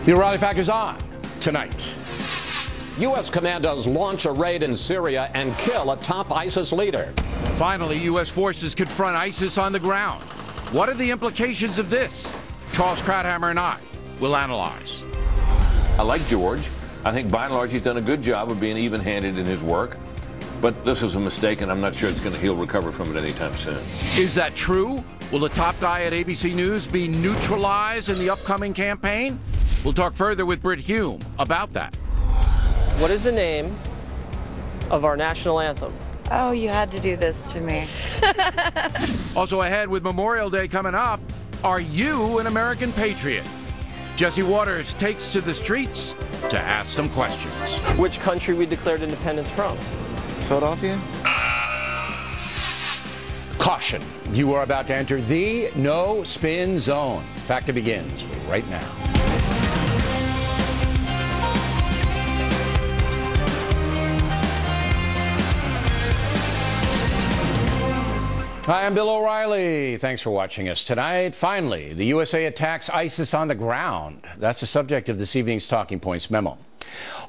The O'Reilly Factor's on tonight. U.S. commandos launch a raid in Syria and kill a top ISIS leader. Finally, U.S. forces confront ISIS on the ground. What are the implications of this? Charles Krauthammer and I will analyze. I like George. I think by and large he's done a good job of being even-handed in his work. But this was a mistake, and I'm not sure he'll recover from it anytime soon. Is that true? Will the top guy at ABC News be neutralized in the upcoming campaign? We'll talk further with Britt Hume about that. What is the name of our national anthem? Oh, you had to do this to me. Also ahead with Memorial Day coming up, are you an American patriot? Jesse Waters takes to the streets to ask some questions. Which country we declared independence from? Philadelphia? Caution, you are about to enter the no spin zone. Factor begins right now. Hi, I'm Bill O'Reilly. Thanks for watching us tonight. Finally, the USA attacks ISIS on the ground. That's the subject of this evening's Talking Points memo.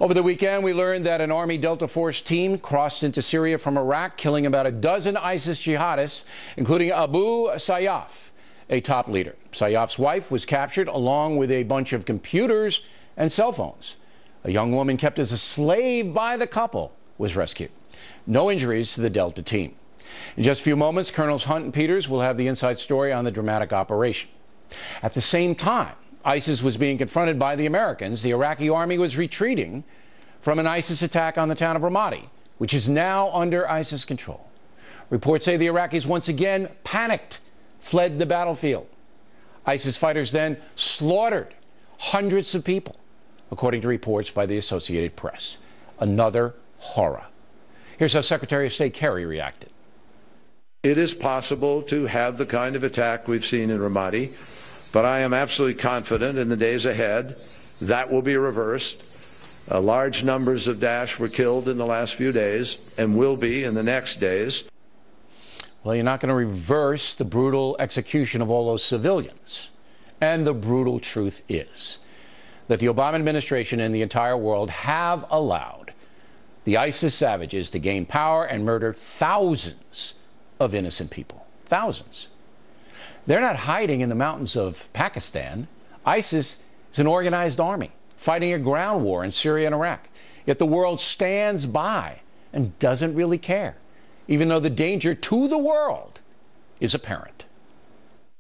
Over the weekend, we learned that an Army Delta Force team crossed into Syria from Iraq, killing about a dozen ISIS jihadists, including Abu Sayyaf, a top leader. Sayyaf's wife was captured along with a bunch of computers and cell phones. A young woman kept as a slave by the couple was rescued. No injuries to the Delta team. In just a few moments, Colonels Hunt and Peters will have the inside story on the dramatic operation. At the same time, ISIS was being confronted by the Americans. The Iraqi army was retreating from an ISIS attack on the town of Ramadi, which is now under ISIS control. Reports say the Iraqis once again panicked, fled the battlefield. ISIS fighters then slaughtered hundreds of people, according to reports by the Associated Press. Another horror. Here's how Secretary of State Kerry reacted. It is possible to have the kind of attack we've seen in Ramadi, but I am absolutely confident in the days ahead that will be reversed. Large numbers of Daesh were killed in the last few days and will be in the next days. Well, you're not going to reverse the brutal execution of all those civilians. And the brutal truth is that the Obama administration and the entire world have allowed the ISIS savages to gain power and murder thousands of innocent people. Thousands. They're not hiding in the mountains of Pakistan. ISIS is an organized army fighting a ground war in Syria and Iraq. Yet the world stands by and doesn't really care, even though the danger to the world is apparent.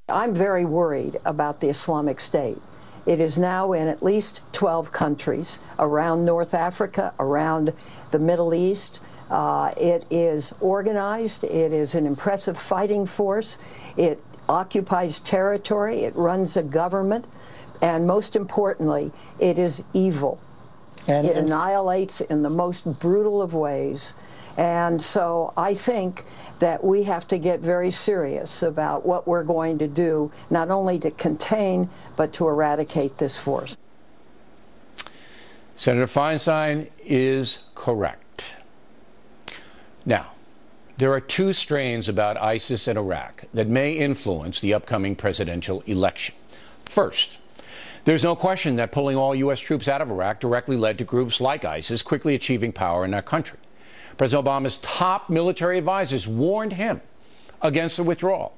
I'm very worried about the Islamic State. It is now in at least 12 countries around North Africa, around the Middle East. It is organized. It is an impressive fighting force. It occupies territory. It runs a government. And most importantly, it is evil. And it annihilates in the most brutal of ways. And so I think that we have to get very serious about what we're going to do, not only to contain, but to eradicate this force. Senator Feinstein is correct. Now, there are two strains about ISIS in Iraq that may influence the upcoming presidential election. First, there's no question that pulling all U.S. troops out of Iraq directly led to groups like ISIS quickly achieving power in that country. President Obama's top military advisors warned him against the withdrawal.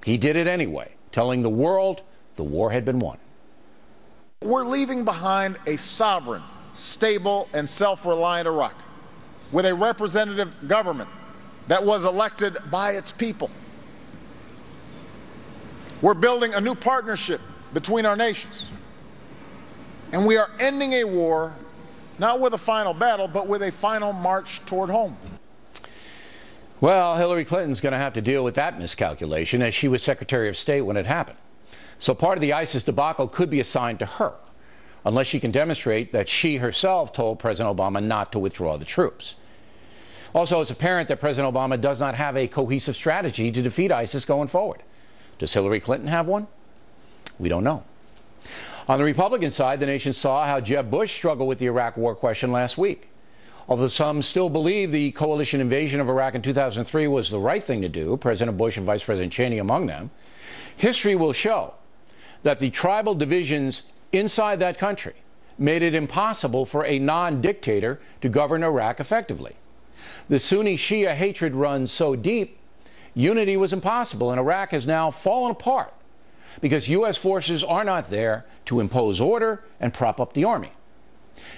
He did it anyway, telling the world the war had been won. We're leaving behind a sovereign, stable, and self-reliant Iraq with a representative government that was elected by its people. We're building a new partnership between our nations. And we are ending a war, not with a final battle, but with a final march toward home. Well, Hillary Clinton's going to have to deal with that miscalculation, as she was Secretary of State when it happened. So part of the ISIS debacle could be assigned to her, unless she can demonstrate that she herself told President Obama not to withdraw the troops. Also, it's apparent that President Obama does not have a cohesive strategy to defeat ISIS going forward. Does Hillary Clinton have one? We don't know. On the Republican side, the nation saw how Jeb Bush struggled with the Iraq war question last week. Although some still believe the coalition invasion of Iraq in 2003 was the right thing to do, President Bush and Vice President Cheney among them, history will show that the tribal divisions inside that country made it impossible for a non-dictator to govern Iraq effectively. The Sunni-Shia hatred runs so deep, unity was impossible, and Iraq has now fallen apart because U.S. forces are not there to impose order and prop up the army.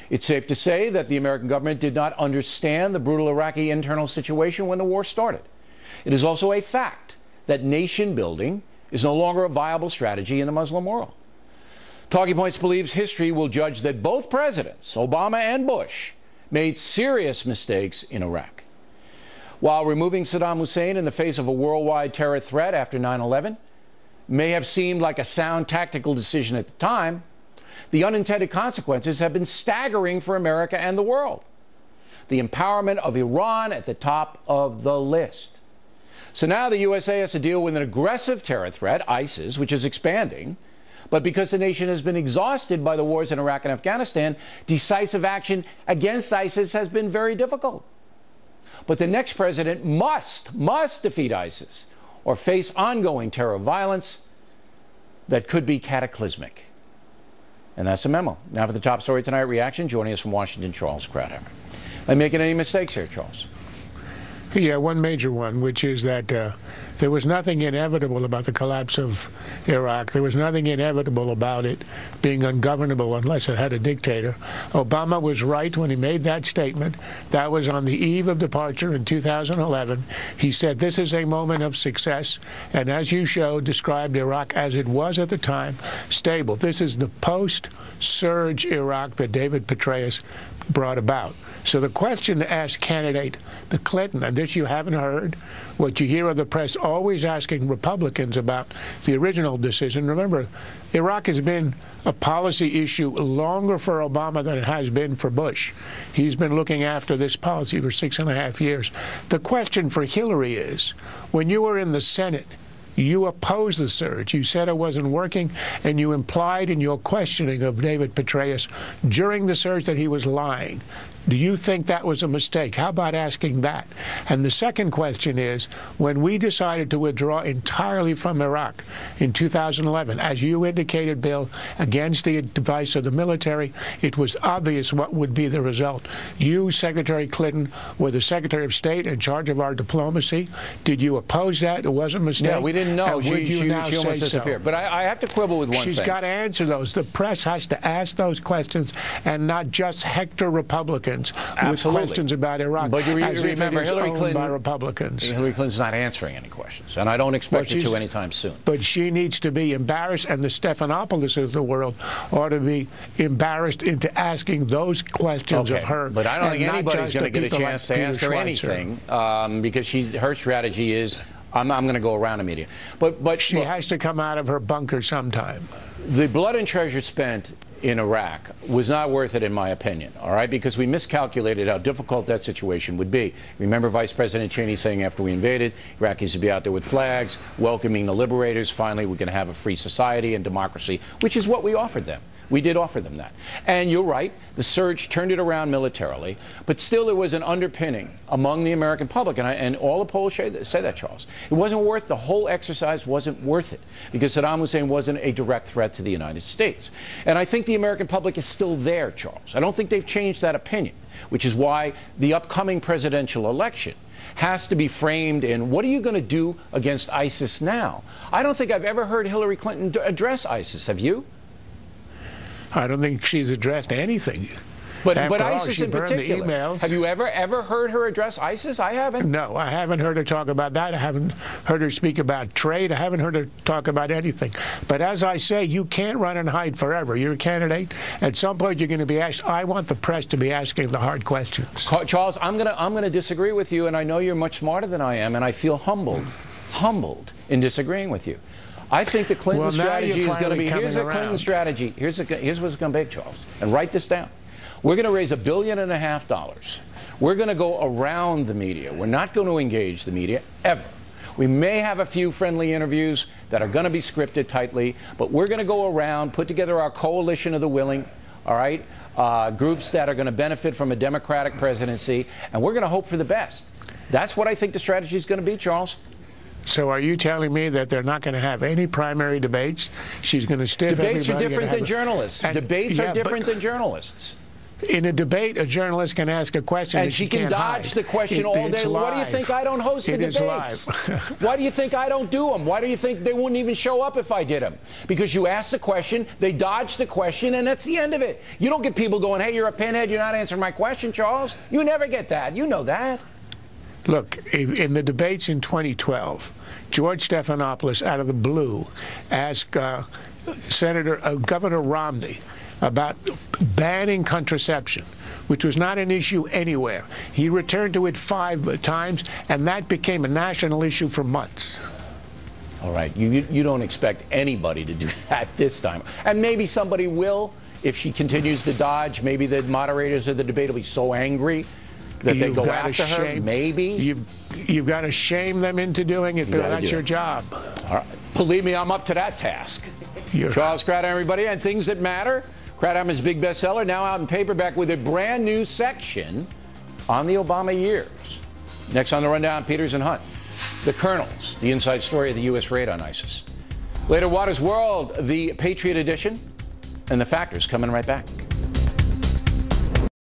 It's safe to say that the American government did not understand the brutal Iraqi internal situation when the war started. It is also a fact that nation building is no longer a viable strategy in the Muslim world. Talking Points believes history will judge that both presidents, Obama and Bush, made serious mistakes in Iraq. While removing Saddam Hussein in the face of a worldwide terror threat after 9/11 may have seemed like a sound tactical decision at the time, the unintended consequences have been staggering for America and the world. The empowerment of Iran at the top of the list. So now the USA has to deal with an aggressive terror threat, ISIS, which is expanding. But because the nation has been exhausted by the wars in Iraq and Afghanistan, decisive action against ISIS has been very difficult. But the next president must defeat ISIS or face ongoing terror violence that could be cataclysmic. And that's the memo. Now for the top story tonight, reaction. Joining us from Washington, Charles Krauthammer. Am I making any mistakes here, Charles? Yeah, one major one, which is that there was nothing inevitable about the collapse of Iraq. There was nothing inevitable about it being ungovernable unless it had a dictator. Obama was right when he made that statement. That was on the eve of departure in 2011. He said this is a moment of success, and as you showed, described Iraq as it was at the time, stable. This is the post-surge Iraq that David Petraeus brought about. So the question to ask candidate the Clinton, and this you haven't heard, what you hear of the press always asking Republicans about the original decision. Remember, Iraq has been a policy issue longer for Obama than it has been for Bush. He's been looking after this policy for 6.5 years. The question for Hillary is, when you were in the Senate, you opposed the surge. You said it wasn't working, and you implied in your questioning of David Petraeus during the surge that he was lying. Do you think that was a mistake? How about asking that? And the second question is, when we decided to withdraw entirely from Iraq in 2011, as you indicated, Bill, against the advice of the military, it was obvious what would be the result. You, Secretary Clinton, were the Secretary of State in charge of our diplomacy. Did you oppose that? It was a mistake. Yeah, we didn't know. She almost disappeared. So? But I have to quibble with one thing. She's got to answer those. The press has to ask those questions and not just hector Republicans with questions about Iraq. But you remember, Hillary Clinton, by Republicans. Hillary Clinton's not answering any questions, and I don't expect her to anytime soon. But she needs to be embarrassed, and the Stephanopoulos of the world ought to be embarrassed into asking those questions of her. But I don't think anybody's going to get a chance to ask her anything because her strategy is, I'm going to go around the media. But she has to come out of her bunker sometime. The blood and treasure spent in Iraq was not worth it, in my opinion, all right, because we miscalculated how difficult that situation would be. Remember Vice President Cheney saying after we invaded, Iraqis would be out there with flags, welcoming the liberators. Finally, we're going to have a free society and democracy, which is what we offered them. We did offer them that. And you're right, the surge turned it around militarily, but still there was an underpinning among the American public, and all the polls say that, Charles. It wasn't worth, the whole exercise wasn't worth it, because Saddam Hussein wasn't a direct threat to the United States. And I think the American public is still there, Charles. I don't think they've changed that opinion, which is why the upcoming presidential election has to be framed in, what are you going to do against ISIS now? I don't think I've ever heard Hillary Clinton address ISIS. Have you? I don't think she's addressed anything. But ISIS in particular. Have you ever heard her address ISIS? I haven't. No, I haven't heard her talk about that. I haven't heard her speak about trade. I haven't heard her talk about anything. But as I say, you can't run and hide forever. You're a candidate. At some point, you're going to be asked. I want the press to be asking the hard questions. Charles, I'm going to disagree with you, and I know you're much smarter than I am, and I feel humbled in disagreeing with you. I think the Clinton strategy is going to be, here's the Clinton strategy, here's what's going to be, Charles, and write this down. We're going to raise $1.5 billion. We're going to go around the media. We're not going to engage the media, ever. We may have a few friendly interviews that are going to be scripted tightly, but we're going to go around, put together our coalition of the willing, all right, groups that are going to benefit from a Democratic presidency, and we're going to hope for the best. That's what I think the strategy is going to be, Charles. So are you telling me that they're not going to have any primary debates? She's going to stiff everybody. Debates are different than journalists. Debates are different than journalists. In a debate, a journalist can ask a question and she can dodge the question all day. Why do you think I don't host the debates? Why do you think I don't do them? Why do you think they wouldn't even show up if I did them? Because you ask the question, they dodge the question, and that's the end of it. You don't get people going, hey, you're a pinhead, you're not answering my question, Charles. You never get that. You know that. Look, in the debates in 2012, George Stephanopoulos, out of the blue, asked Governor Romney about banning contraception, which was not an issue anywhere. He returned to it 5 times, and that became a national issue for months. All right, you don't expect anybody to do that this time. And maybe somebody will if she continues to dodge. Maybe the moderators of the debate will be so angry that they go after her. Maybe. You've got to shame them into doing it, but that's your job. All right. Believe me, I'm up to that task. Charles Krauthammer, everybody, and Things That Matter. Krauthammer's big bestseller, now out in paperback with a brand new section on the Obama years. Next on the rundown, Peters and Hunt. The Colonels, the inside story of the U.S. raid on ISIS. Later, Water's World, the Patriot Edition, and the Factors coming right back.